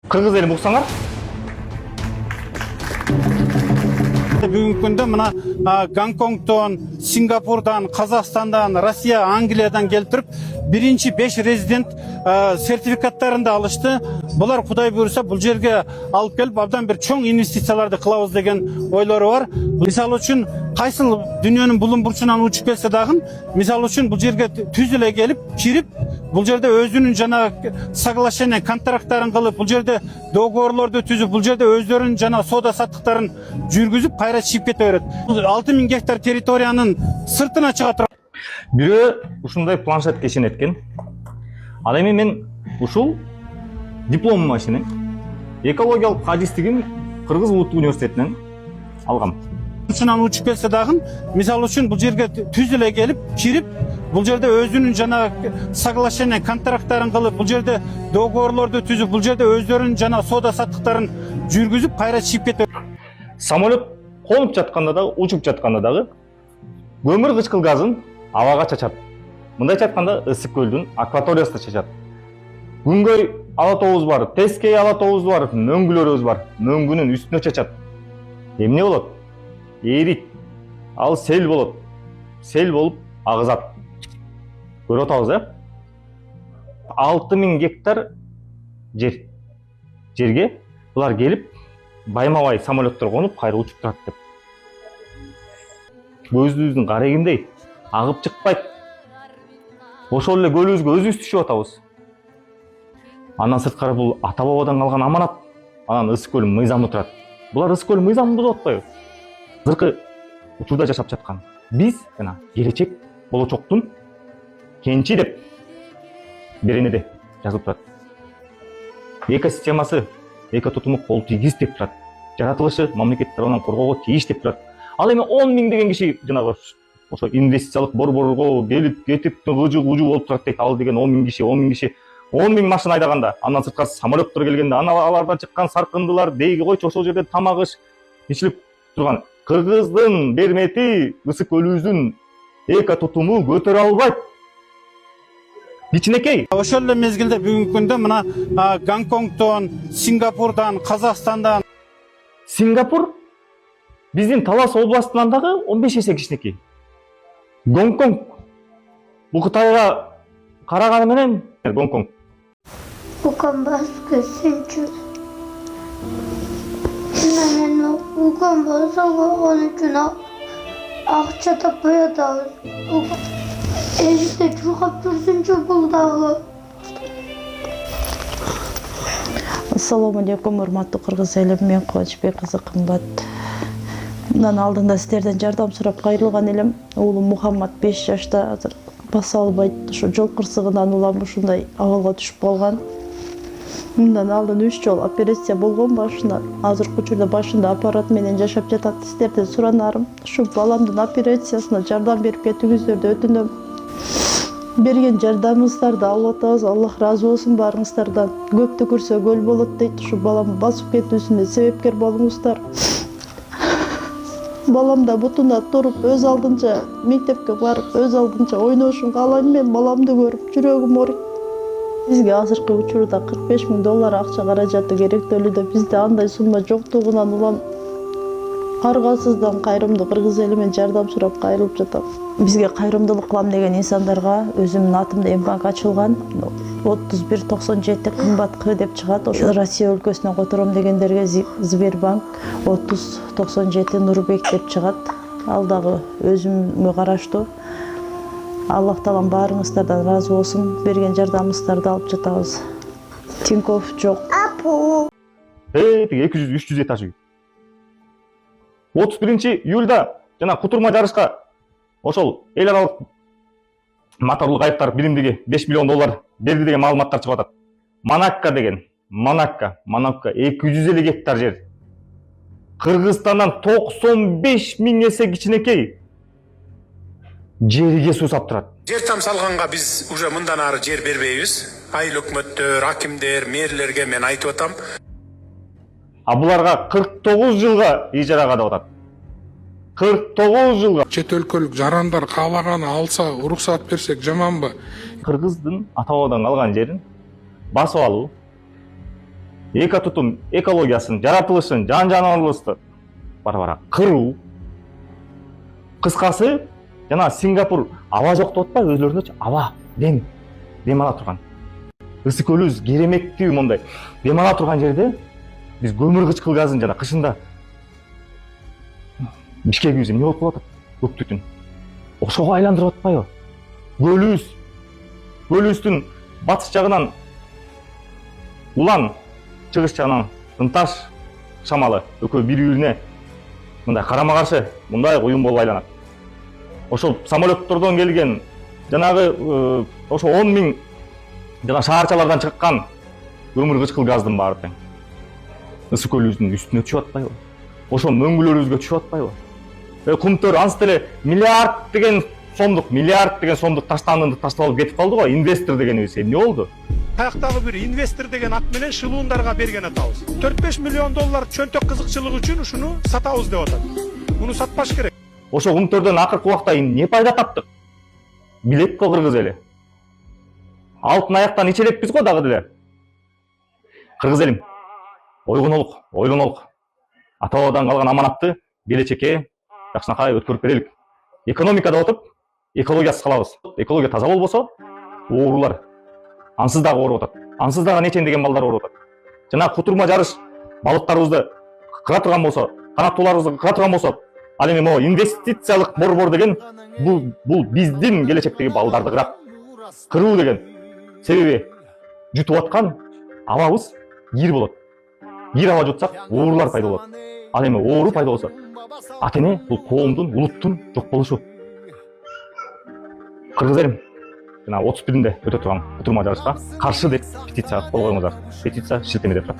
Кыргыз элин уксаңар. Бүгүнкү күндө мына Гонконгдон, Сингапурдан, Казакстандан, Россия, Англиядан келтирип, биринчи 5 резидент сертификаттарын да алышты. Булар Кудай буйруса бул жерге алып келип, абдан бир чоң инвестицияларды кылабыз деген ойлору бар. Мисалы үчүн кайсыл дүйнөнүн булун бурчунан учуп келсе дагы, мисалы үчүн бул жерге түз эле келип, кирип, бул жерде өзүнүн жана соглашение, контракттарын кылып, бул жерде договорлорду түзүп, бул жерде өздөрүнүн жана соода саттыктарын жүргүзүп, кайра чыгып кете берет. 6000 гектар территориянын сыртына чыга турат. Бирөө ушундай планшет кешен эткен. Ал эми мен ушул дипломум менен экологиялык кадистигин Кыргыз Улуттук университетинен алгам. Ушунан учуп келсе дагы, мисалы үчүн бул жерге түз эле келип, кирип, бул жерде өзүнүн жана соглашение, контракттарын кылып, бул жерде договорлорду түзүп, бул жерде өздөрүнүн жана соода саттыктарын жүргүзүп, кайра чыгып кете берет. Самолет конуп жатканда дагы, учуп жатканда дагы көмүр кычкыл газын абага чачат. Мындайча айтканда, ысык көлдүн акваториясына чачат. Күнгөй алатообуз бар, тескей алатообуз бар, мөңгүлөрүбүз бар. Мөңгүнүн үстүнө чачат. Эмне болот? Эрийт. Ал сел болот. Сел болуп агызат. Көрүп атабыз, 6000 гектар жерге булар келип, байма-бай самолеттер конуп, кайра учуп турат деп. Көзүбүздүн карегиндей агып чыкпайт. Ошол эле көлүбүзгө өзүбүз түшүп атабыз. Андан сырткары бул ата бабадан калган аманат. Анан ысык көл мыйзамы турат. Булар ысык көл мыйзамын бузуп атпайбы? Азыркы учурда жашап жаткан биз жана келечек болочоктун кенчи деп беренеде жазылып турат. Экосистемасы, экотутуму кол тийгиз деп турат. Жаратылышы мамлекет тарабынан коргоого тийиш деп турат. Ал эми 10 000 деген киши жанагы ошо инвестициялык борборго келип кетип гыжы-гужу болуп турат дейт. Ал деген 10 000 киши, 10 000 машина айдаганда, андан сырткары самолеттер келгенде, алардан чыккан саркындылар, дейги койчу ошол жерде тамак иш ичилип турган. Кыргыздын бермети ысык көлүбүздүн экотутуму көтөрө албайт. Кичинекей. Ошол эле мезгилде бүгүнкү күндө мына Гонконгдон, Сингапурдан, Казакстандан. Сингапур биздин Талас областынан дагы 15 эсе кичинекей. Гонконг бул Кытайга караганы менен Гонконг. Bukan başka çünkü ben bukan başka onun için akça tapıyor da işte çok hapsırınca buldağı. Assalamu alaikum, урматтуу кыргыз элим, мен Кубанычбек кызы Кымбат. Мындан алдында сиздерден жардам сурап кайрылган элем. Уулум Мухаммад 5 жашта, азыр баса албайт. Ушу жол кырсыгынан улам ушундай абалга түшүп калган. Мындан алдын 3 жол операция болгон башына. Азыркы учурда башында аппарат менен жашап жатат. Сиздерден суранарым, ушу баламдын операциясына жардам берип кетүүңүздөрдү өтүнөм. Берген жардамыңыздарды алып атабыз. Аллах разы болсун барыңыздардан. Көптү көрсө көл болот дейт. Ушу баламды басып кетүүсүнө себепкер болуңуздар. Балам да бутуна туруп, өз алдынча мектепке барып, өз алдынча ойношун каалайм. Мен баламды көрүп жүрөгүм ооруйт. Бизге азыркы учурда $45,000 акча каражаты керектөлүүдө. Бизде андай сумма жоктугунан улам аргасыздан кайрымдуу кыргыз эли менен жардам сурап кайрылып жатам. Бизге кайрымдуулук кылам деген инсандарга өзүмдүн атымда М-банк ачылган. 3197 кымбат К деп чыгат. Ошо Россия өлкөсүнөн котором дегендерге Сбербанк 3097 Нурбек деп чыгат. Ал дагы өзүмгө караштуу. Аллах таалам баарыңыздардан разы болсун. Берген жардамыңыздарды алып жатабыз. Тинькофф жок. Тиги 200-300 этаж үй. 31 июлда жана кутурма жарышка ошол эл аралык моторлук айыптар биримдиги $5 миллион берди деген маалыматтар чыгып атат. Манакка деген, Манакка 250 гектар жер. Кыргызстандан 95 000 эсе кичинекей жерге суусап турат. Жер тамсалганга биз уже мындан ары жер бербейбиз. Айыл өкмөттөр, акимдер, мэрлерге мен айтып атам. А буларга 49 жылга ижарага деп атат. 49 жылга. Чет өлкөлүк жарандар каалаганы алса, уруксат берсек жаманбы? Кыргыздын ата бабадан калган жерин басып алуу, эко тутум экологиясын, жаратылышын, жан жаныбарлыкты бара кыруу. Кыскасы, жана Сингапур аба жок деп атпайбы, өзлөрүнөчү аба, дем ала турган. Ысык көлүбүз кереметтүү мондай дем ала турган жерде биз көмүр кычкыл газын жана кышында бишкегибиз эмне болуп калат? Көк түтүн. Ошого айландырып атпайбы? Көлүбүздүн батыш жагынан улан, чыгыш жагынан ынташ шамалы экөө бири-бирине мындай карама каршы мындай уюм болуп айланат. Ошол самолеттордон келген жанагы ошо 10 000 жана шаарчалардан чыккан көмүр кычкыл газдын баары тең ысык көлүбүздүн үстүнө түшүп атпайбы? Ошо мөңгүлөрүбүзгө түшүп атпайбы? Кумтөр ансы деле миллиард деген сомдук таштанды таштап алып кетип калды го. Инвестор дегенибиз эмне болду? Таяктагы бир инвестор деген ат менен шылуундарга берген атабыз. 4-5 миллион доллар чөнтөк кызыкчылык үчүн ушуну сатабыз деп атат. Муну сатпаш керек. Ошо кумтөрдөн акыркы убакта эмне пайда таптык? Билет го кыргыз эли. Алтын аяктан ичелекпиз го дагы деле. Кыргыз элим, ойлонолук. Ата-бабадан калган аманатты келечекке жакшынакай өткөрүп берелик. Экономикада отуп, экологиясыз калабыз. Экология таза болбосо, оорулар ансыз дагы ооруп атат. Ансыз дагы нечен деген балдар ооруп атат. Жана кутурма жарыш балыктарыбызды кыра турган болсо, канаттууларыбызды кыра турган болсо, ал эми могу инвестициялык борбор деген бул биздин келечектеги балдарды кырат. Кыруу деген себеби жутуп аткан абабыз кир болот. Кир аба жутсак, оорулар пайда болот. Ал эми оору пайда болсо, атене бул коомдун, улуттун жок болушу. Кыргыз элим жана 31-inde өтө турган кутурма жарышка каршы деп петиция кол койгондар. Петиция шилтемеде турат.